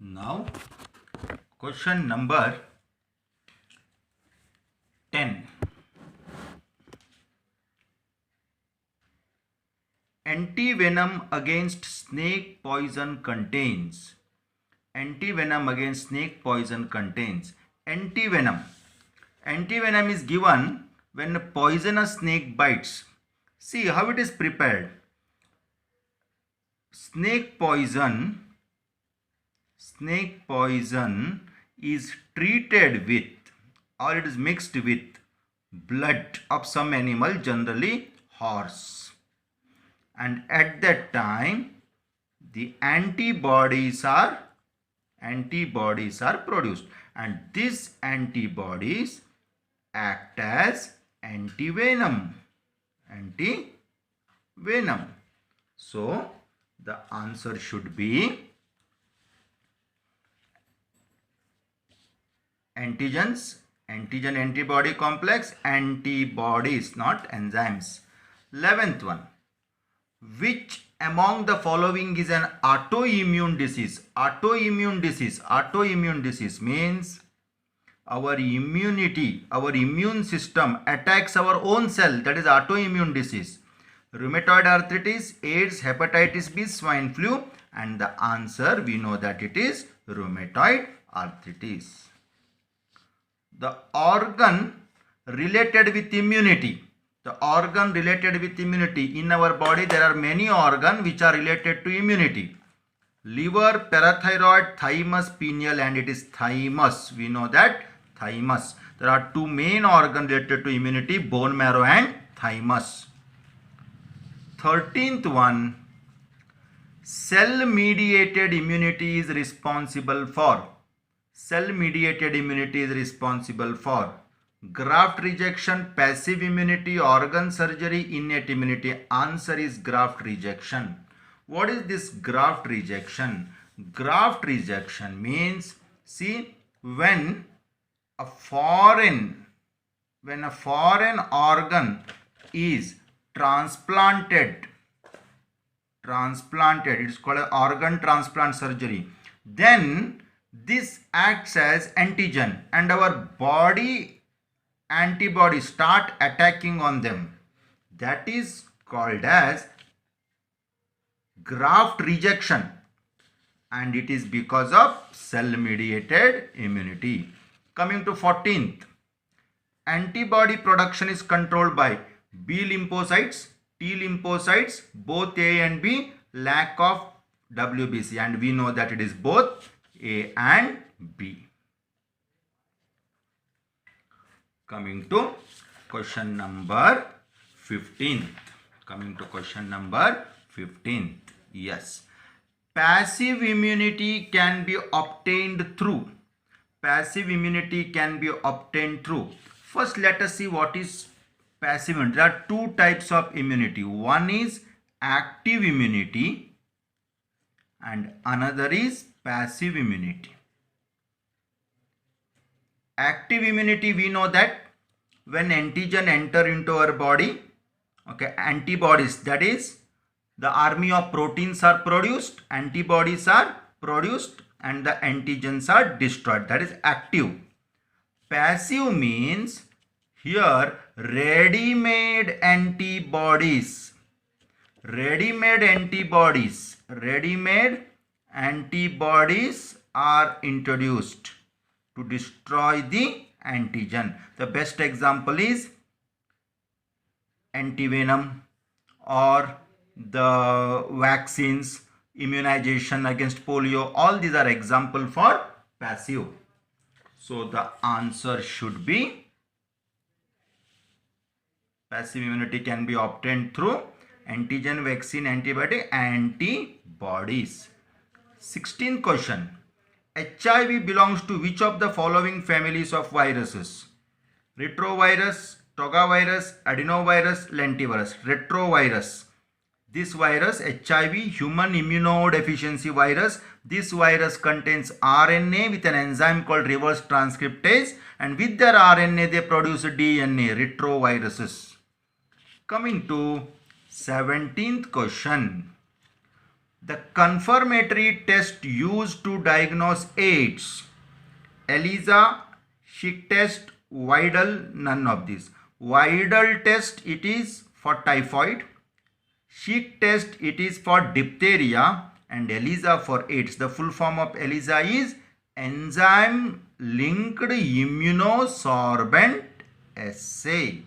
Now, question number 10. Antivenom against snake poison contains. Antivenom against snake poison contains. Antivenom. Antivenom is given when a poisonous snake bites. See how it is prepared. Snake poison is treated with, or it is mixed with, blood of some animal, generally horse, and at that time the antibodies are produced, and these antibodies act as antivenom. So the answer should be antigen antibody complex, antibodies, not enzymes. 11th one. Which among the following is an autoimmune disease? Autoimmune disease means our immune system attacks our own cell. That is autoimmune disease. Rheumatoid arthritis, AIDS, hepatitis B, swine flu, and the answer we know that it is rheumatoid arthritis. The organ related with immunity. In our body there are many organs which are related to immunity. Liver, parathyroid, thymus, pineal, and it is thymus. We know that thymus. There are two main organs related to immunity, bone marrow and thymus. 13th one. Cell-mediated immunity is responsible for. Graft rejection, passive immunity, organ surgery, innate immunity. Answer is graft rejection. What is this graft rejection? Graft rejection means, see, when a foreign organ is transplanted, it is called an organ transplant surgery, then this acts as antigen and our body antibodies start attacking on them. That is called as graft rejection, and it is because of cell-mediated immunity. Coming to 14th. Antibody production is controlled by B lymphocytes, T lymphocytes, both A and B, lack of WBC, and we know that it is both A and B. Coming to question number 15th. Yes. Passive immunity can be obtained through. First, let us see what is passive immunity. There are two types of immunity. One is active immunity and another is passive immunity. Active immunity, we know that when antigen enter into our body, antibodies, that is the army of proteins are produced, antibodies are produced, and the antigens are destroyed. That is active. Passive means here ready-made antibodies are introduced to destroy the antigen. The best example is antivenom or the vaccines, immunization against polio. All these are example for passive. So the answer should be passive immunity can be obtained through antigen, vaccine, antibody, antibodies. 16th question. HIV belongs to which of the following families of viruses? Retrovirus, togavirus, adenovirus, lentivirus. Retrovirus. This virus, HIV, human immunodeficiency virus, this virus contains RNA with an enzyme called reverse transcriptase, and with their RNA they produce DNA, retroviruses. Coming to 17th question. The confirmatory test used to diagnose AIDS. ELISA, Schick test, Widal, none of these. Widal test, it is for typhoid. Schick test, it is for diphtheria, and ELISA for AIDS. The full form of ELISA is enzyme linked immunosorbent assay.